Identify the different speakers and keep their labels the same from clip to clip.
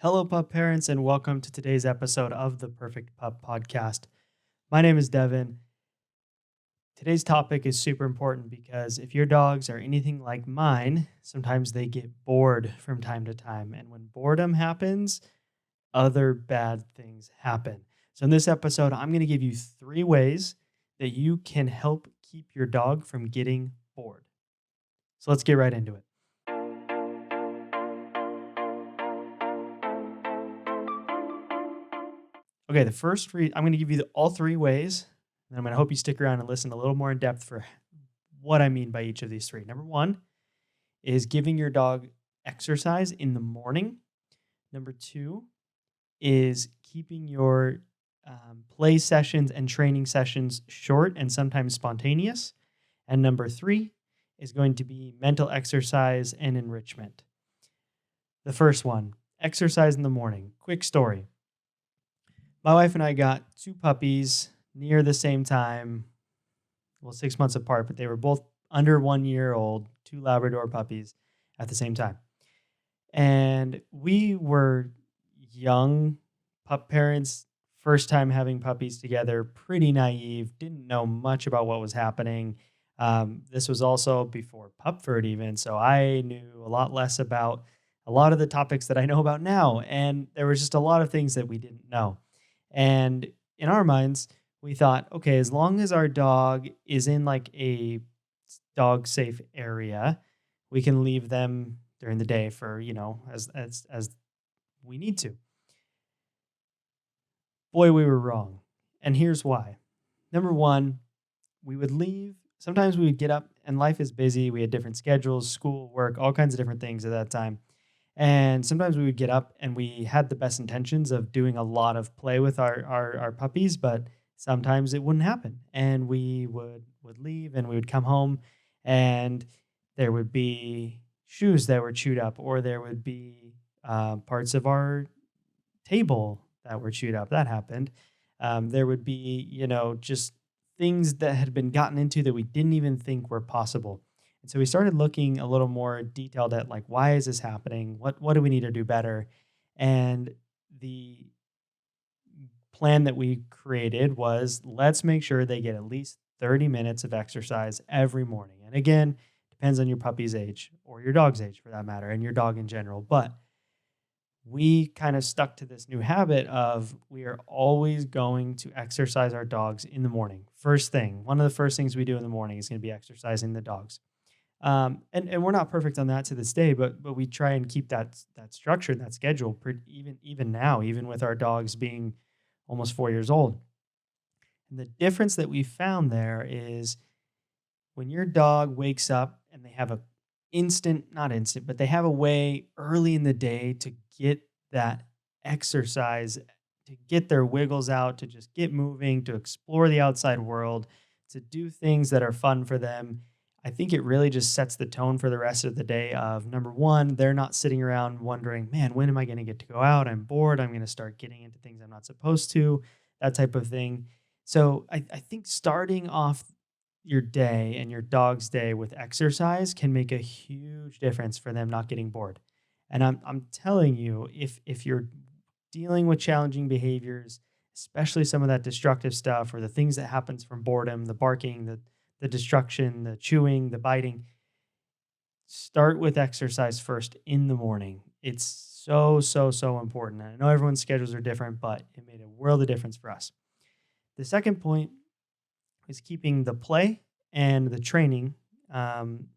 Speaker 1: Hello, pup parents, and welcome to today's episode of the Perfect Pup Podcast. My name is Devin. Today's topic is super important because if your dogs are anything like mine, sometimes they get bored from time to time. And when boredom happens, other bad things happen. So, in this episode, I'm going to give you 3 ways that you can help keep your dog from getting bored. So, let's get right into it. Okay, the first I'm going to give you all 3 ways, and I'm going to hope you stick around and listen a little more in depth for what I mean by each of these 3. Number 1 is giving your dog exercise in the morning. Number 2 is keeping your play sessions and training sessions short and sometimes spontaneous. And number 3 is going to be mental exercise and enrichment. The first one, exercise in the morning. Quick story. My wife and I got 2 puppies near the same time, 6 months apart, but they were both under 1 year old, 2 Labrador puppies at the same time. And we were young pup parents, first time having puppies together, pretty naive, didn't know much about what was happening. This was also before Pupford even, so I knew a lot less about a lot of the topics that I know about now. And there was just a lot of things that we didn't know. And in our minds, we thought, okay, as long as our dog is in like a dog safe area, we can leave them during the day for, as we need to. Boy, we were wrong. And here's why. Number 1, we would leave. Sometimes we would get up and life is busy. We had different schedules, school, work, all kinds of different things at that time. And sometimes we would get up and we had the best intentions of doing a lot of play with our puppies, but sometimes it wouldn't happen. And we would leave and we would come home and there would be shoes that were chewed up, or there would be parts of our table that were chewed up. That happened. There would be, just things that had been gotten into that we didn't even think were possible. And so we started looking a little more detailed at like, why is this happening? What do we need to do better? And the plan that we created was, let's make sure they get at least 30 minutes of exercise every morning. And again, depends on your puppy's age or your dog's age for that matter, and your dog in general. But we kind of stuck to this new habit of we are always going to exercise our dogs in the morning. First thing, one of the first things we do in the morning is going to be exercising the dogs. And we're not perfect on that to this day, but we try and keep that structure and that schedule even now, even with our dogs being almost 4 years old. And the difference that we found there is when your dog wakes up and they have but they have a way early in the day to get that exercise, to get their wiggles out, to just get moving, to explore the outside world, to do things that are fun for them. I think it really just sets the tone for the rest of the day of, number 1, they're not sitting around wondering, man, when am I going to get to go out? I'm bored. I'm going to start getting into things I'm not supposed to, that type of thing. So I think starting off your day and your dog's day with exercise can make a huge difference for them not getting bored. And I'm telling you, if you're dealing with challenging behaviors, especially some of that destructive stuff or the things that happens from boredom, the barking, the destruction, the chewing, the biting, start with exercise first in the morning. It's so, so, so important. And I know everyone's schedules are different, but it made a world of difference for us. The second point is keeping the play and the training kind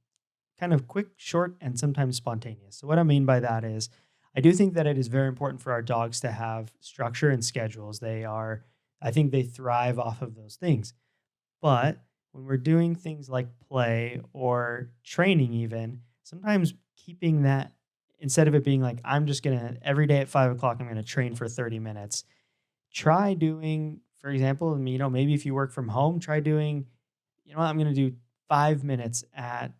Speaker 1: of quick, short, and sometimes spontaneous. So what I mean by that is I do think that it is very important for our dogs to have structure and schedules. I think they thrive off of those things. But when we're doing things like play or training even, sometimes keeping that, instead of it being like, I'm just going to, every day at 5 o'clock, I'm going to train for 30 minutes. Try doing, for example, maybe if you work from home, try doing, I'm going to do 5 minutes at,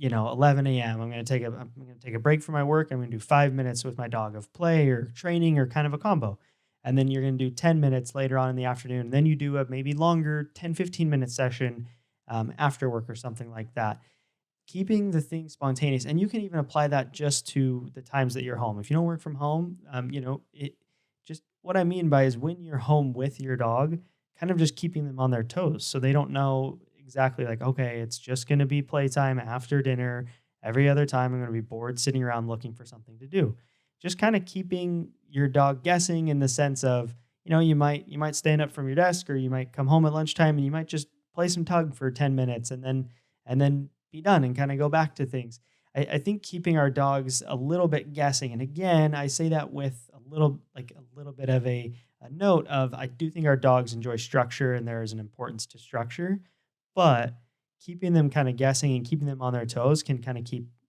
Speaker 1: 11 a.m. I'm going to take a break from my work. I'm going to do 5 minutes with my dog of play or training or kind of a combo. And then you're going to do 10 minutes later on in the afternoon. And then you do a maybe longer 10, 15-minute session after work or something like that. keeping the thing spontaneous. And you can even apply that just to the times that you're home. If you don't work from home, it just what I mean by is when you're home with your dog, kind of just keeping them on their toes so they don't know exactly like, okay, it's just going to be playtime after dinner. Every other time I'm going to be bored sitting around looking for something to do. Just kind of keeping your dog guessing in the sense of, you might stand up from your desk or you might come home at lunchtime and you might just play some tug for 10 minutes and then be done and kind of go back to things. I think keeping our dogs a little bit guessing, and again, I say that with a little bit of a note of I do think our dogs enjoy structure and there is an importance to structure, but keeping them kind of guessing and keeping them on their toes can kind of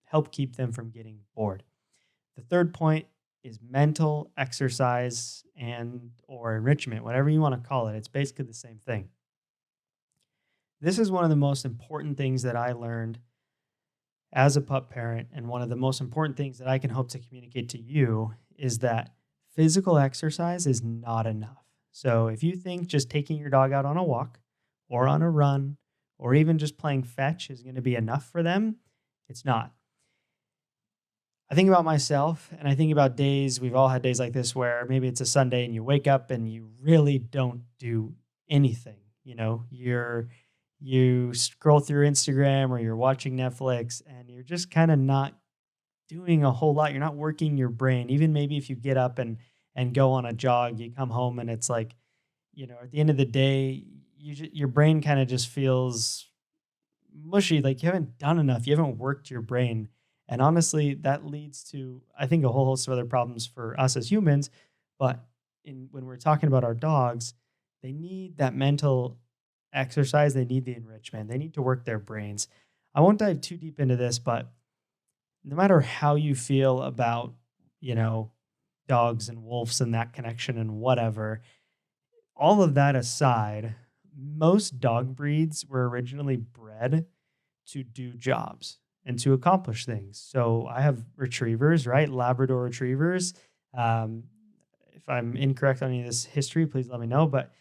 Speaker 1: help keep them from getting bored. The third point is mental exercise and or enrichment, whatever you want to call it. It's basically the same thing. This is one of the most important things that I learned as a pup parent, and one of the most important things that I can hope to communicate to you is that physical exercise is not enough. So if you think just taking your dog out on a walk or on a run or even just playing fetch is going to be enough for them, it's not. I think about myself and I think about days, we've all had days like this where maybe it's a Sunday and you wake up and you really don't do anything. You scroll through Instagram or you're watching Netflix and you're just kind of not doing a whole lot. You're not working your brain. Even maybe if you get up and go on a jog, you come home and it's like, at the end of the day, your brain kind of just feels mushy, like you haven't done enough. You haven't worked your brain. And honestly, that leads to, I think, a whole host of other problems for us as humans. But when we're talking about our dogs, they need that mental exercise. They need the enrichment. They need to work their brains. I won't dive too deep into this, but no matter how you feel about, dogs and wolves and that connection and whatever, all of that aside, most dog breeds were originally bred to do jobs and to accomplish things. So I have retrievers, right? Labrador retrievers. Um, if I'm incorrect on any of this history, please let me know. But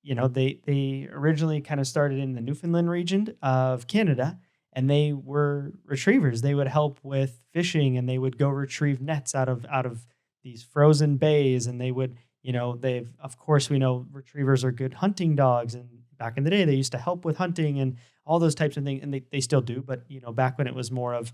Speaker 1: they originally kind of started in the Newfoundland region of Canada, and they were retrievers. They would help with fishing, and they would go retrieve nets out of these frozen bays, and they would, they've of course we know retrievers are good hunting dogs, and back in the day they used to help with hunting and all those types of things, and they still do, but back when it was more of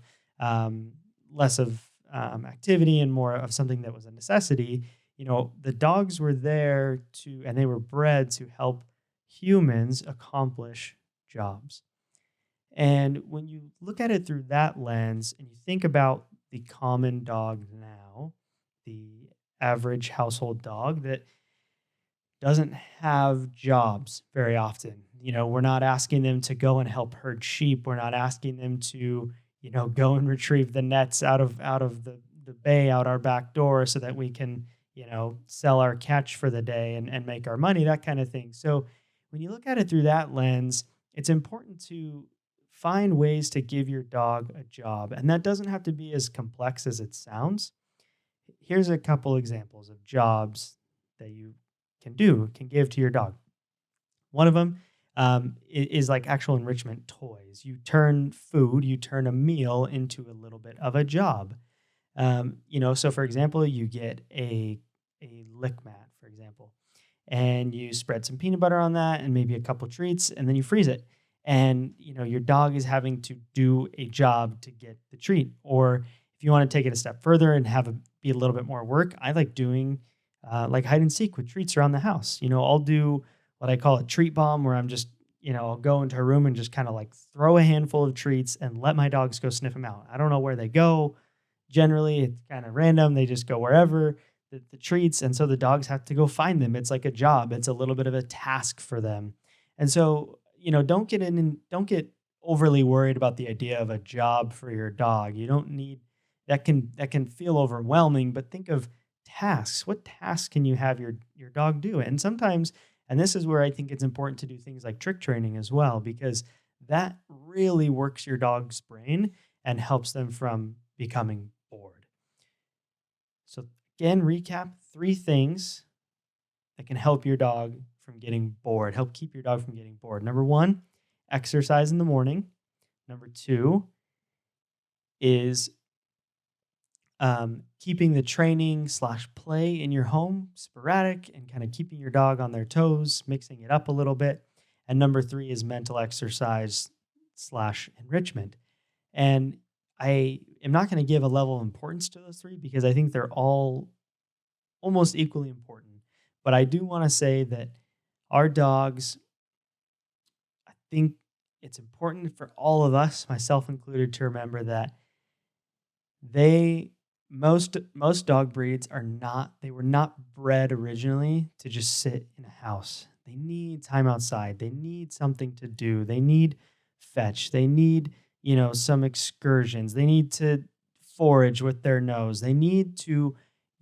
Speaker 1: less of activity and more of something that was a necessity. The dogs were there and they were bred to help humans accomplish jobs. And when you look at it through that lens and you think about the common dog now, the average household dog that doesn't have jobs very often. We're not asking them to go and help herd sheep. We're not asking them to, go and retrieve the nets out of the bay out our back door so that we can, sell our catch for the day and make our money, that kind of thing. So when you look at it through that lens, it's important to find ways to give your dog a job. And that doesn't have to be as complex as it sounds. Here's a couple examples of jobs that you can give to your dog. One of them is like actual enrichment toys. You turn a meal into a little bit of a job. So for example, you get a lick mat, for example, and you spread some peanut butter on that and maybe a couple treats, and then you freeze it. And your dog is having to do a job to get the treat. Or if you want to take it a step further and be a little bit more work, I like doing like hide and seek with treats around the house. I'll do what I call a treat bomb, where I'm just, I'll go into a room and just kind of like throw a handful of treats and let my dogs go sniff them out. I don't know where they go. Generally, it's kind of random. They just go wherever the treats. And so the dogs have to go find them. It's like a job. It's a little bit of a task for them. And so, don't get overly worried about the idea of a job for your dog. You don't need that can feel overwhelming, but think of tasks. What tasks can you have your dog do? And sometimes, and this is where I think it's important to do things like trick training as well, because that really works your dog's brain and helps them from becoming bored. So again, recap 3 things that can help your dog from getting bored, help keep your dog from getting bored. Number 1, exercise in the morning. Number 2, is keeping the training slash play in your home sporadic and kind of keeping your dog on their toes, mixing it up a little bit. And number three is mental exercise slash enrichment. And I am not going to give a level of importance to those three because I think they're all almost equally important. But I do want to say that our dogs, I think it's important for all of us, myself included, to remember that they most dog breeds are not they were not bred originally to just sit in a house. They need time outside. They need something to do. They need fetch. They need, some excursions. They need to forage with their nose. They need to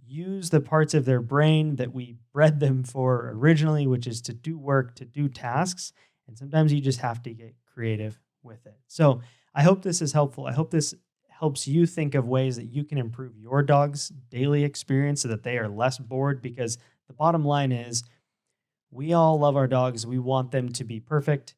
Speaker 1: use the parts of their brain that we bred them for originally, which is to do work, to do tasks. And sometimes you just have to get creative with it. So I hope this is helpful. I hope this helps you think of ways that you can improve your dog's daily experience so that they are less bored, because the bottom line is we all love our dogs. We want them to be perfect.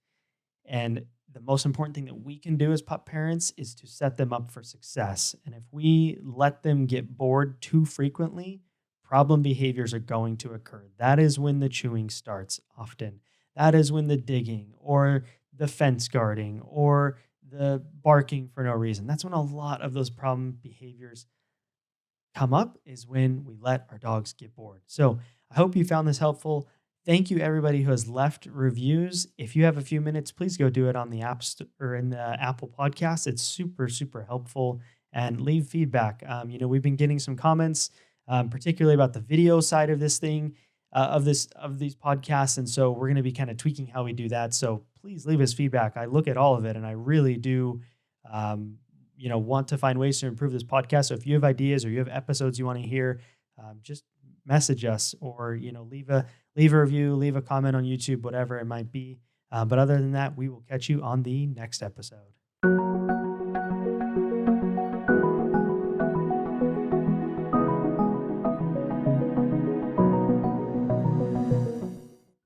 Speaker 1: And the most important thing that we can do as pup parents is to set them up for success. And if we let them get bored too frequently, problem behaviors are going to occur. That is when the chewing starts often. That is when the digging or the fence guarding or the barking for no reason. That's when a lot of those problem behaviors come up, is when we let our dogs get bored. So I hope you found this helpful. Thank you, everybody who has left reviews. If you have a few minutes, please go do it on the or in the Apple Podcast. It's super, super helpful. And leave feedback. We've been getting some comments, particularly about the video side of this thing, of these podcasts, and so we're going to be kind of tweaking how we do that. So please leave us feedback. I look at all of it, and I really do, want to find ways to improve this podcast. So if you have ideas or you have episodes you want to hear, just message us, or leave a review, leave a comment on YouTube, whatever it might be. But other than that, we will catch you on the next episode.